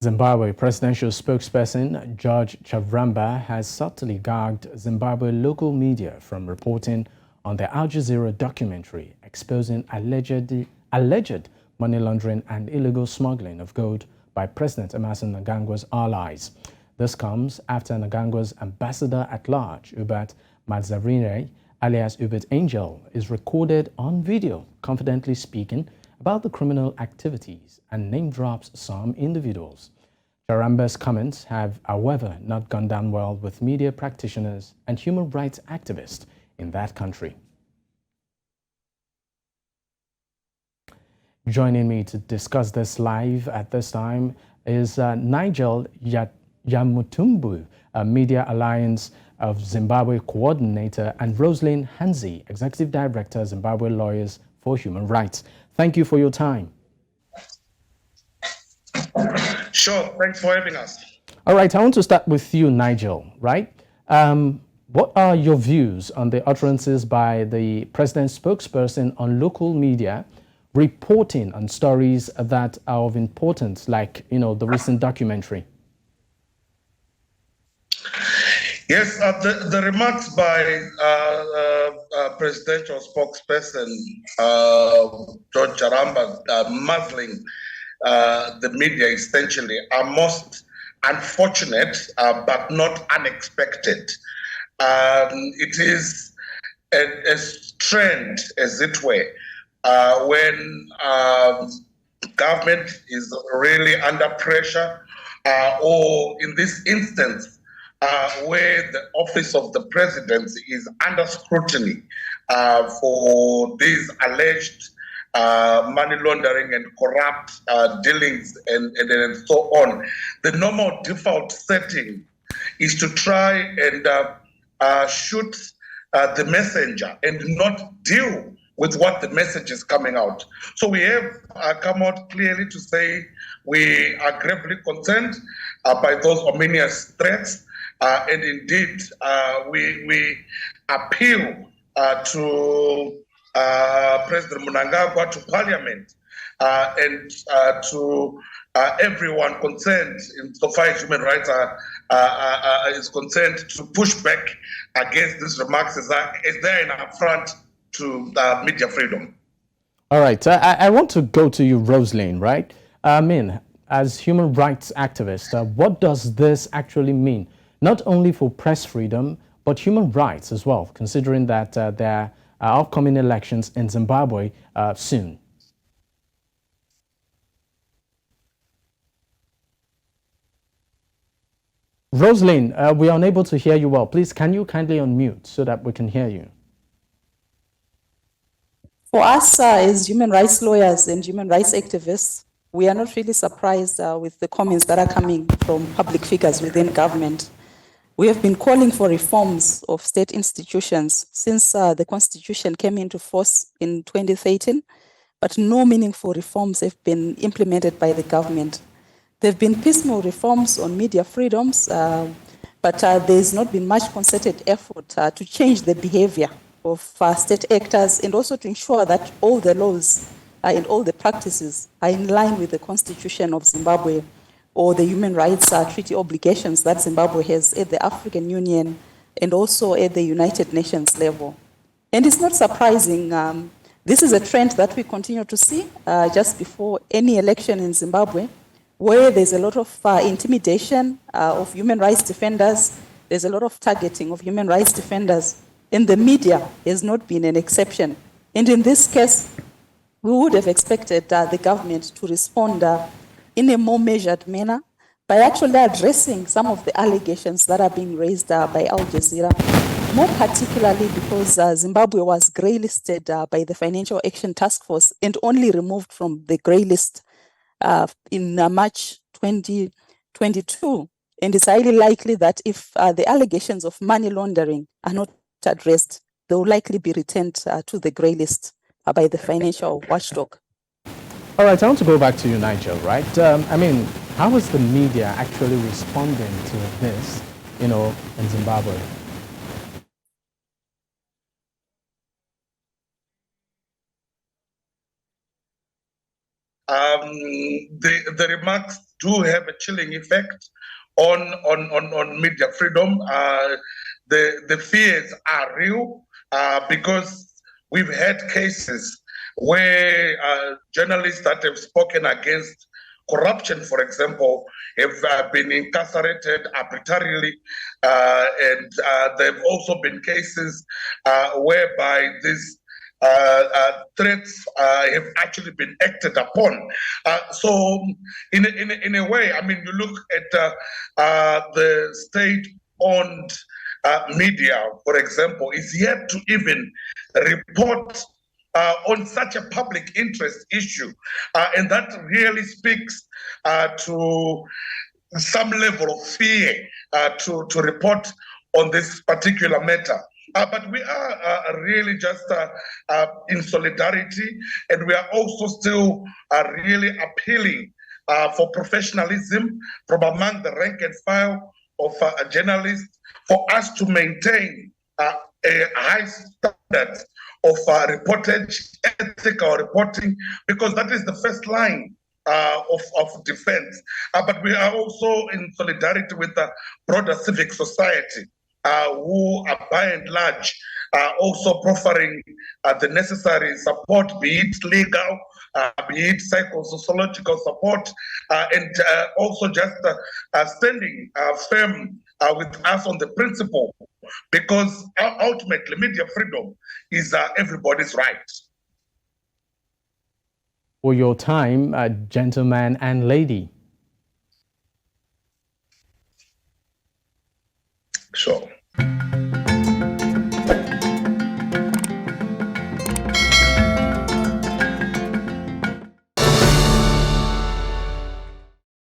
Zimbabwe presidential spokesperson George Chavramba has subtly gagged Zimbabwe local media from reporting on the Al-Jazeera documentary exposing alleged money laundering and illegal smuggling of gold by President Emmerson Mnangagwa's allies. This comes after Mnangagwa's ambassador-at-large, Hubert Mazarine, alias Hubert Angel, is recorded on video confidently speaking about the criminal activities and name drops some individuals. Charamba's comments have, however, not gone down well with media practitioners and human rights activists in that country. Joining me to discuss this live at this time is Nigel Yamutumbu, a Media Alliance of Zimbabwe coordinator, and Rosalind Hanzi, Executive Director, Zimbabwe Lawyers for Human Rights. Thank you for your time. Sure, thanks for having us. All right, I want to start with you, Nigel, right? What are your views on the utterances by the president's spokesperson on local media reporting on stories that are of importance, like, the recent documentary? Yes, the remarks by presidential spokesperson George Charamba muzzling the media essentially are most unfortunate but not unexpected. It is a trend, as it were, when government is really under pressure, or in this instance, where the office of the presidency is under scrutiny for these alleged money laundering and corrupt dealings and so on. The normal default setting is to try and shoot the messenger and not deal with what the message is coming out. So we have come out clearly to say we are gravely concerned by those ominous threats. And indeed, we appeal to President Mnangagwa, to Parliament, and to everyone concerned, insofar as human rights is concerned, to push back against these remarks as they're an affront to media freedom. All right, I want to go to you, Rosalind, right? As human rights activist, what does this actually mean? Not only for press freedom, but human rights as well, considering that there are upcoming elections in Zimbabwe soon. Rosalind, we are unable to hear you well. Please, can you kindly unmute so that we can hear you? For us as human rights lawyers and human rights activists, we are not really surprised with the comments that are coming from public figures within government. We have been calling for reforms of state institutions since the Constitution came into force in 2013, but no meaningful reforms have been implemented by the government. There have been piecemeal reforms on media freedoms, but there's not been much concerted effort to change the behavior of state actors and also to ensure that all the laws and all the practices are in line with the Constitution of Zimbabwe or the human rights treaty obligations that Zimbabwe has at the African Union and also at the United Nations level. And it's not surprising. This is a trend that we continue to see just before any election in Zimbabwe, where there's a lot of intimidation of human rights defenders. There's a lot of targeting of human rights defenders. And the media has not been an exception. And in this case, we would have expected the government to respond in a more measured manner by actually addressing some of the allegations that are being raised by Al-Jazeera, more particularly because Zimbabwe was grey-listed by the Financial Action Task Force and only removed from the grey list in March 2022. And it's highly likely that if the allegations of money laundering are not addressed, they will likely be returned to the grey list by the financial watchdog. All right, I want to go back to you, Nigel, right? How is the media actually responding to this, in Zimbabwe? the remarks do have a chilling effect on media freedom. The fears are real because we've had cases where journalists that have spoken against corruption, for example, have been incarcerated arbitrarily, and there have also been cases whereby these threats have actually been acted upon. So, in a way, I mean, you look at the state-owned media, for example, is yet to even report on such a public interest issue. And that really speaks to some level of fear to report on this particular matter. But we are really just in solidarity, and we are also still really appealing for professionalism from among the rank and file of journalists, for us to maintain a high standard of reportage, ethical reporting, because that is the first line of defense. But we are also in solidarity with the broader civic society, who are by and large also proffering the necessary support, be it legal, be it psychosociological support, and also just standing firm with us on the principle, because ultimately media freedom is everybody's right. For your time, gentleman and lady. Sure.